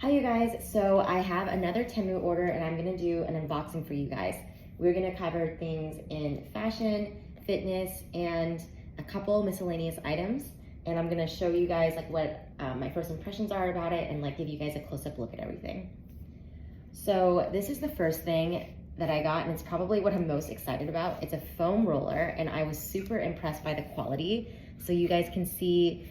Hi you guys, so I have another Temu order and I'm gonna do an unboxing for you guys. We're gonna cover things in fashion, fitness, and a couple miscellaneous items. And I'm gonna show you guys like what my first impressions are about it and like give you guys a close-up look at everything. So this is the first thing that I got and it's probably what I'm most excited about. It's a foam roller and I was super impressed by the quality. So you guys can see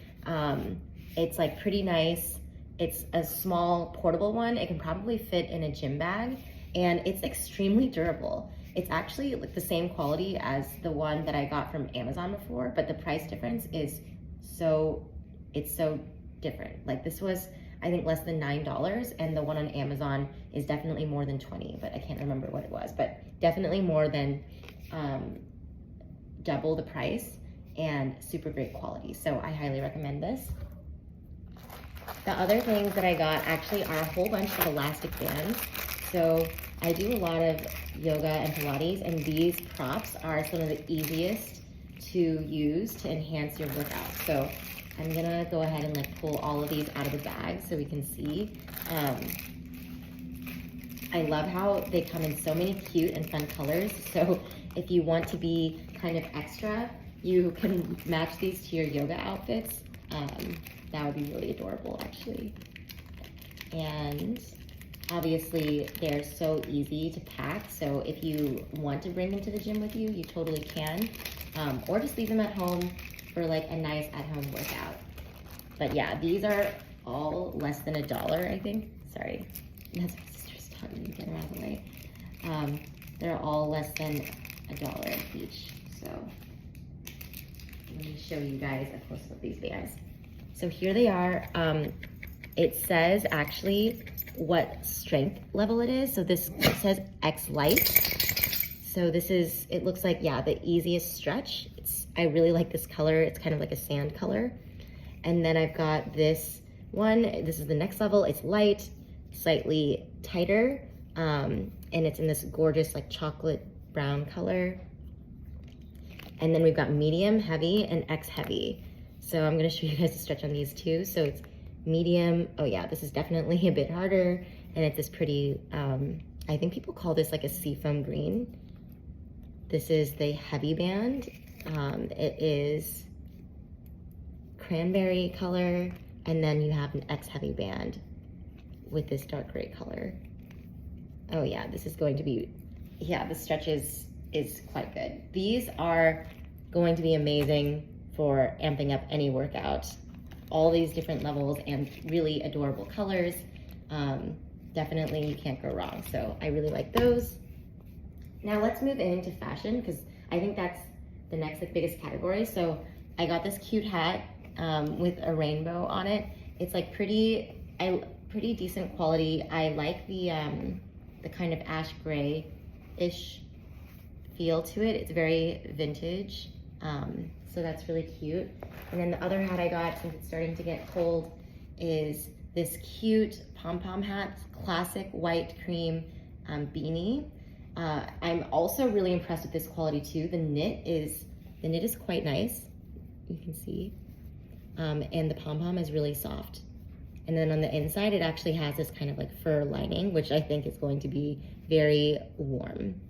it's like pretty nice. It's a small portable one. It can probably fit in a gym bag and it's extremely durable. It's actually like the same quality as the one that I got from Amazon before, but the price difference is so different. Like this was, I think, less than $9 and the one on Amazon is definitely more than 20, but I can't remember what it was, but definitely more than double the price and super great quality. So I highly recommend this. The other things that I got actually are a whole bunch of elastic bands. So I do a lot of yoga and Pilates, and these props are some of the easiest to use to enhance your workout. So I'm gonna go ahead and like pull all of these out of the bag so we can see. I love how they come in so many cute and fun colors. So if you want to be kind of extra, you can match these to your yoga outfits. That would be really adorable, actually. And obviously, they're so easy to pack. So if you want to bring them to the gym with you, you totally can. Or just leave them at home for like a nice at-home workout. But yeah, these are all less than $1, I think. Sorry, that's my sister's talking. Get her out of the way. They're all less than $1 each. So let me show you guys a close-up of these bands. So here they are. It says actually what strength level it is. So this says X light. So this is, it looks like, yeah, the easiest stretch. I really like this color. It's kind of like a sand color. And then I've got this one. This is the next level. It's light, slightly tighter. And it's in this gorgeous like chocolate brown color. And then we've got medium, heavy, and X heavy. So I'm gonna show you guys the stretch on these too. So it's medium. Oh yeah, this is definitely a bit harder. And it's this pretty, I think people call this like a seafoam green. This is the heavy band. It is cranberry color. And then you have an X heavy band with this dark gray color. Oh yeah, this is going to be, yeah, the stretch is quite good. These are going to be amazing for amping up any workout. All these different levels and really adorable colors. Definitely you can't go wrong. So I really like those. Now let's move into fashion because I think that's the next like biggest category. So I got this cute hat with a rainbow on it. It's like pretty decent quality. I like the kind of ash gray-ish feel to it. It's very vintage. So that's really cute. And then the other hat I got, since it's starting to get cold, is this cute Pom-Pom hat, classic white cream beanie. I'm also really impressed with this quality too. The knit is quite nice, you can see. And the pom-pom is really soft. And then on the inside, it actually has this kind of like fur lining, which I think is going to be very warm.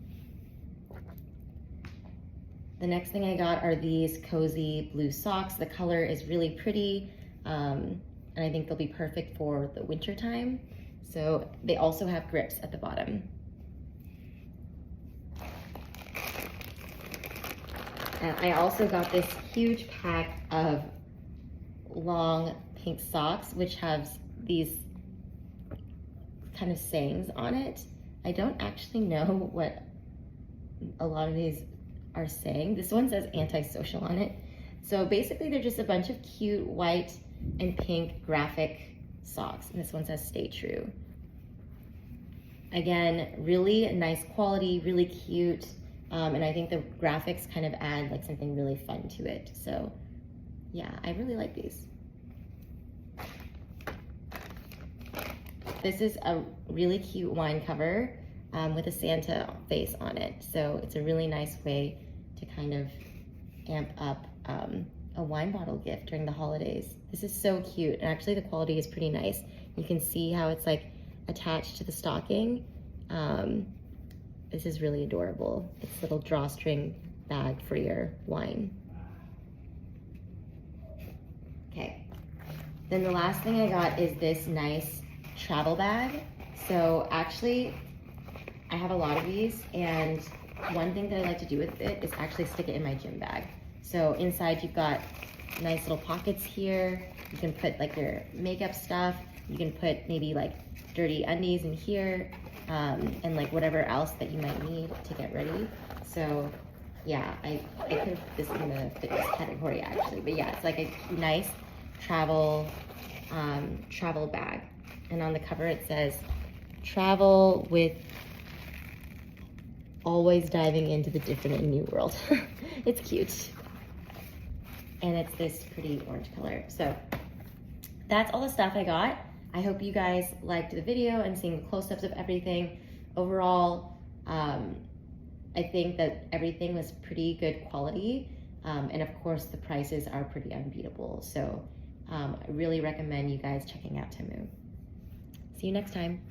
The next thing I got are these cozy blue socks. The color is really pretty, and I think they'll be perfect for the winter time. So they also have grips at the bottom. And I also got this huge pack of long pink socks, which has these kind of sayings on it. I don't actually know what a lot of these are saying. This one says antisocial on it. So basically they're just a bunch of cute white and pink graphic socks. And this one says stay true. Again, really nice quality, really cute. And I think the graphics kind of add like something really fun to it. So yeah, I really like these. This is a really cute wine cover with a Santa face on it. So it's a really nice way to kind of amp up a wine bottle gift during the holidays. This is so cute, and actually the quality is pretty nice. You can see how it's like attached to the stocking. This is really adorable. It's a little drawstring bag for your wine. Okay, then the last thing I got is this nice travel bag. So actually, I have a lot of these, and one thing that I like to do with it is actually stick it in my gym bag. So inside you've got nice little pockets here. You can put like your makeup stuff. You can put maybe like dirty undies in here, and like whatever else that you might need to get ready. So yeah, I could have put this in the fitness category actually, but yeah, it's like a nice travel bag. And on the cover it says, travel with always diving into the different and new world. It's cute. And it's this pretty orange color. So that's all the stuff I got. I hope you guys liked the video and seeing the close-ups of everything. Overall, I think that everything was pretty good quality. And of course, the prices are pretty unbeatable. So I really recommend you guys checking out Temu. See you next time.